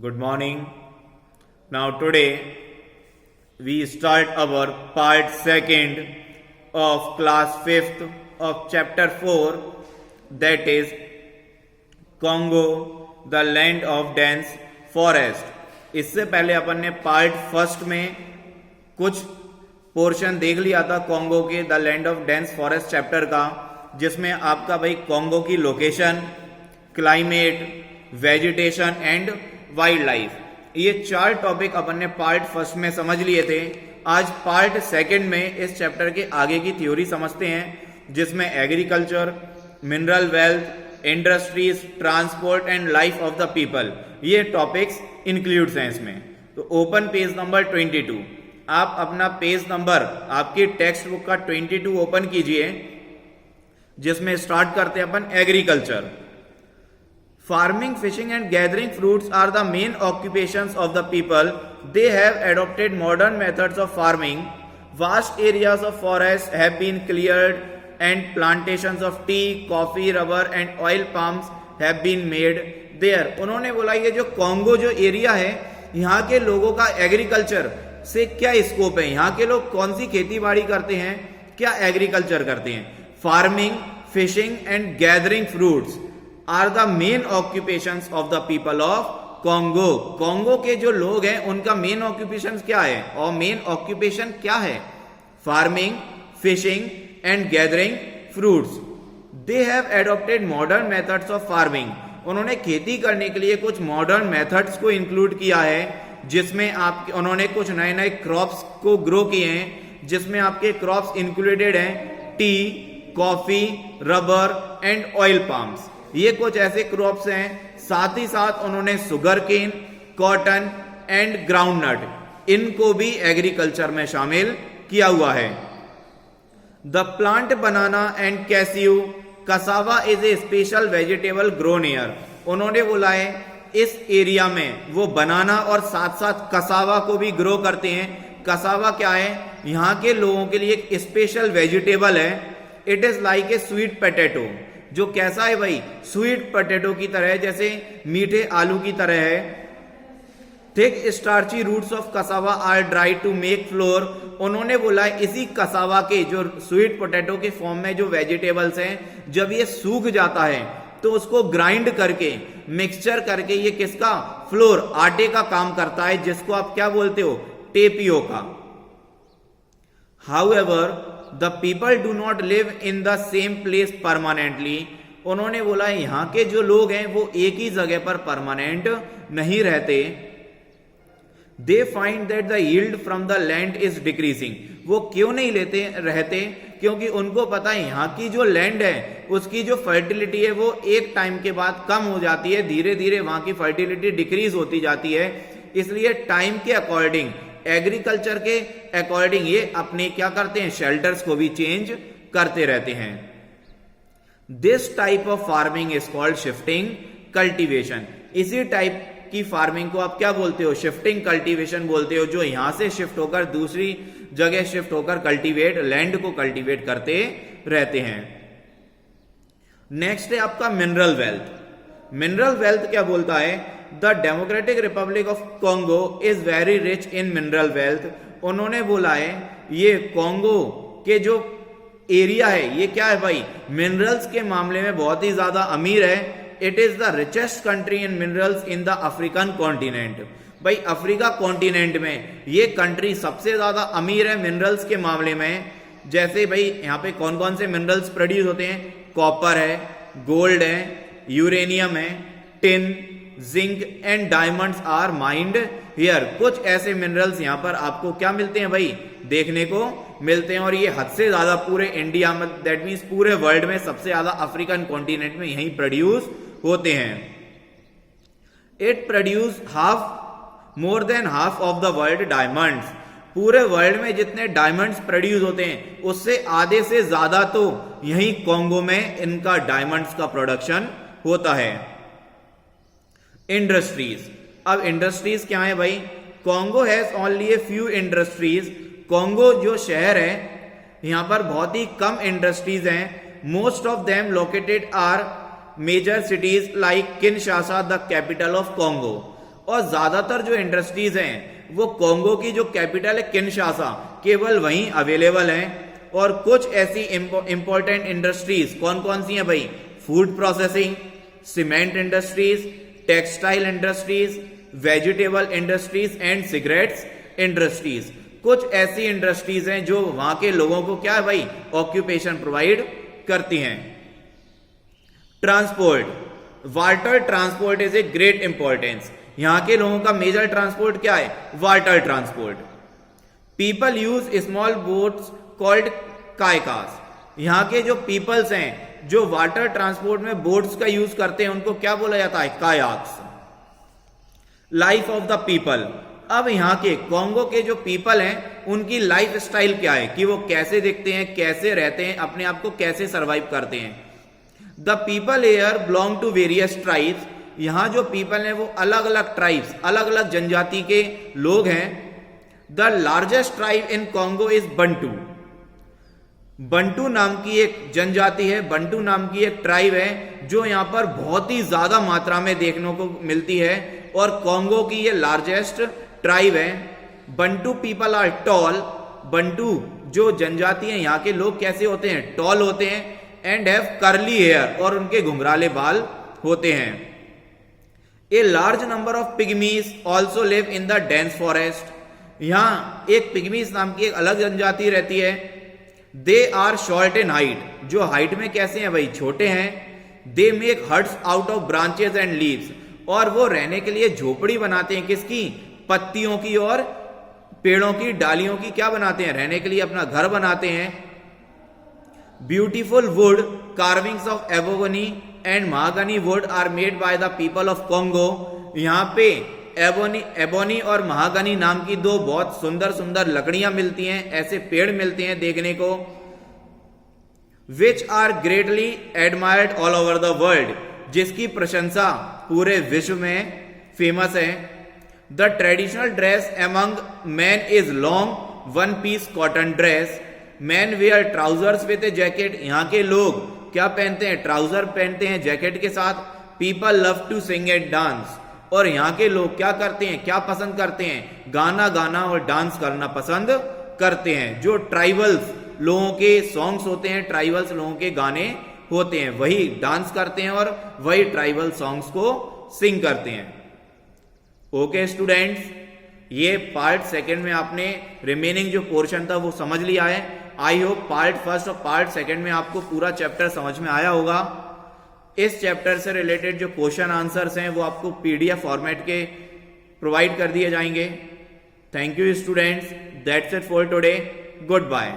Good morning. Now today we start our part second of class 5th of chapter 4, that is Congo, the land of dense forest. इससे पहले अपन ने part first में कुछ portion देख लिया था Congo के the land of dense forest chapter का, जिसमें आपका भाई कॉन्गो की location, climate, vegetation and wild life, ये 4 टॉपिक अपन ने पार्ट फर्स्ट में समझ लिए थे। आज पार्ट सेकंड में इस चैप्टर के आगे की थ्योरी समझते हैं, जिसमें agriculture, mineral wealth, industries, transport and life of the people, ये टॉपिक्स इंक्लूड्स हैं इसमें। तो ओपन पेज नंबर 22, आप अपना पेज नंबर आपकी टेक्स्ट बुक का 22 ओपन कीजिए, जिसमें स्टार्ट करते हैं अपन agriculture. Farming, fishing and gathering fruits are the main occupations of the people. They have adopted modern methods of farming. Vast areas of forest have been cleared and plantations of tea, coffee, rubber and oil palms have been made there. उन्होंने बोला ये जो Congo जो area है, यहाँ के लोगों का एग्रीकल्चर से क्या स्कोप है, यहाँ के लोग कौन सी खेती बाड़ी करते हैं, क्या एग्रीकल्चर करते हैं। Farming, fishing and gathering fruits are the main occupations of the people of Congo. Congo के जो लोग हैं उनका मेन ऑक्यूपेशन क्या है, और मेन ऑक्यूपेशन क्या है, farming, fishing and gathering fruits. They have adopted modern methods of farming, उन्होंने खेती करने के लिए कुछ मॉडर्न मेथड्स को इंक्लूड किया है, जिसमें आप उन्होंने कुछ नए नए क्रॉप्स को ग्रो किए हैं, जिसमें आपके क्रॉप्स इंक्लूडेड हैं tea, coffee, rubber and oil palms, ये कुछ ऐसे क्रॉप्स हैं। साथ ही साथ उन्होंने sugar cane, cotton and groundnut, इनको भी एग्रीकल्चर में शामिल किया हुआ है। The plant banana and cashew, cassava is a special vegetable grown here, उन्होंने बोला है इस एरिया में वो बनाना और साथ साथ कसावा को भी ग्रो करते हैं। कसावा क्या है, यहाँ के लोगों के लिए एक स्पेशल वेजिटेबल है। It is like a sweet potato, जो कैसा है भाई, स्वीट पोटैटो की तरह, जैसे मीठे आलू की तरह है। Thick starchy roots of cassava are dry to make flour, उन्होंने बोला है इसी कसावा के जो स्वीट पोटैटो के फॉर्म में जो वेजिटेबल्स हैं, जब ये सूख जाता है तो उसको ग्राइंड करके, मिक्सचर करके, ये किसका, फ्लोर, आटे का काम करता है, जिसको आप क्या बोलते हो, tapioca. However the people do not live in the same place permanently, उन्होंने बोला यहाँ के जो लोग हैं वो एक ही जगह पर परमानेंट नहीं रहते। They find that the yield from the land is decreasing, वो क्यों नहीं रहते, क्योंकि उनको पता है यहाँ की जो लैंड है उसकी जो फर्टिलिटी है वो एक टाइम के बाद कम हो जाती है, धीरे धीरे वहां की फर्टिलिटी डिक्रीज होती जाती है। इसलिए टाइम के अकॉर्डिंग, एग्रीकल्चर के अकॉर्डिंग ये अपने क्या करते हैं, शेल्टर्स को भी चेंज करते रहते हैं। This type of farming is called shifting cultivation, इसी टाइप की फार्मिंग को आप क्या बोलते हो, शिफ्टिंग कल्टीवेशन बोलते हो, जो यहां से शिफ्ट होकर दूसरी जगह शिफ्ट होकर कल्टीवेट, लैंड को कल्टीवेट करते रहते हैं। नेक्स्ट है आपका मिनरल वेल्थ। मिनरल वेल्थ क्या बोलता है, the democratic Republic of Congo is very rich in mineral wealth, उन्होंने बोला है ये कॉन्गो के जो एरिया है ये क्या है भाई, मिनरल्स के मामले में बहुत ही ज्यादा अमीर है। It is the richest country in minerals in the African continent, भाई अफ्रीका कॉन्टिनेंट में ये कंट्री सबसे ज्यादा अमीर है मिनरल्स के मामले में। जैसे भाई यहाँ पे कौन कौन से मिनरल्स प्रोड्यूस होते हैं, कॉपर है, गोल्ड है, यूरेनियम है, tin, zinc and diamonds are mined here, कुछ ऐसे मिनरल्स यहाँ पर आपको क्या मिलते हैं भाई, देखने को मिलते हैं। और ये हद से ज्यादा पूरे इंडिया में, दैट मीन्स पूरे वर्ल्ड में सबसे ज्यादा अफ्रीकन कॉन्टिनेंट में यही प्रोड्यूस होते हैं। It produce more than half of the world diamonds, पूरे वर्ल्ड में जितने डायमंड्स प्रोड्यूस होते हैं उससे आधे से ज्यादा तो यही कॉन्गो में इनका डायमंड्स का प्रोडक्शन होता है। इंडस्ट्रीज, अब इंडस्ट्रीज क्या है भाई, Congo has only a few industries, Congo जो शहर है यहां पर बहुत ही कम इंडस्ट्रीज हैं। Most of them located are major cities like Kinshasa, the capital of Congo, और ज्यादातर जो इंडस्ट्रीज हैं वो कॉन्गो की जो कैपिटल है किनशासा केवल वहीं अवेलेबल हैं। और कुछ ऐसी इंपॉर्टेंट इंडस्ट्रीज कौन कौन सी हैं भाई? Food processing, cement industries, textile industries, vegetable industries and cigarettes industries. कुछ ऐसी इंडस्ट्रीज हैं जो वहां के लोगों को क्या है भाई? ऑक्यूपेशन प्रोवाइड करती हैं। Transport, water transport is a great importance. यहां के लोगों का मेजर ट्रांसपोर्ट क्या है? Water transport. People use small boats called kayaks. यहां के जो पीपल्स हैं जो वाटर ट्रांसपोर्ट में बोट्स का यूज करते हैं उनको क्या बोला जाता है? Kayaks. Life of the people, अब यहाँ के कॉन्गो के जो पीपल हैं उनकी लाइफ स्टाइल क्या है कि वो कैसे दिखते हैं, कैसे रहते हैं, अपने आप को कैसे सरवाइव करते हैं। The people are belong to various tribes, यहाँ जो पीपल हैं वो अलग अलग ट्राइब्स, अलग अलग जनजाति के लोग हैं। The largest tribe in Congo is Bantu, Bantu नाम की एक जनजाति है, बंटू नाम की एक ट्राइब है जो यहाँ पर बहुत ही ज्यादा मात्रा में देखने को मिलती है और कॉन्गो की ये लार्जेस्ट ट्राइब है। Bantu people are tall, Bantu जो जनजाति है यहाँ के लोग कैसे होते हैं? टॉल होते हैं। एंड हैव कर्ली हेयर, और उनके घुंघराले बाल होते हैं। A large number of pygmies also live in the dense forest, यहाँ एक पिग्मीज नाम की एक अलग जनजाति रहती है। They are short in height, जो हाइट में कैसे हैं भाई? छोटे हैं। They make huts out of branches and leaves, और वो रहने के लिए झोपड़ी बनाते हैं। किसकी? पत्तियों की और पेड़ों की डालियों की क्या बनाते हैं? रहने के लिए अपना घर बनाते हैं। Beautiful wood carvings of ebony and mahogany wood are made by the people of Congo, यहाँ पे एबोनी और महागनी नाम की दो बहुत सुंदर सुंदर लकड़ियां मिलती हैं, ऐसे पेड़ मिलते हैं देखने को। Which are greatly admired all over the world, जिसकी प्रशंसा पूरे विश्व में फेमस है। The traditional dress among man is long one piece cotton dress, man wear trousers with a jacket, यहाँ के लोग क्या पहनते हैं? ट्राउजर पहनते हैं जैकेट के साथ। People love to sing and dance, और यहाँ के लोग क्या करते हैं? क्या पसंद करते हैं? गाना गाना और डांस करना पसंद करते हैं। जो ट्राइबल्स लोगों के सॉन्ग्स होते हैं, ट्राइबल्स लोगों के गाने होते हैं, वही डांस करते हैं और वही ट्राइबल सॉन्ग्स को सिंग करते हैं। ओके स्टूडेंट्स, ये पार्ट सेकंड में आपने रिमेनिंग जो पोर्शन था वो समझ लिया है। आई होप पार्ट फर्स्ट और पार्ट सेकंड में आपको पूरा चैप्टर समझ में आया होगा। इस चैप्टर से रिलेटेड जो क्वेश्चन आंसर्स हैं वो आपको पीडीएफ फॉर्मेट के प्रोवाइड कर दिए जाएंगे। Thank you students, that's it for today, good bye.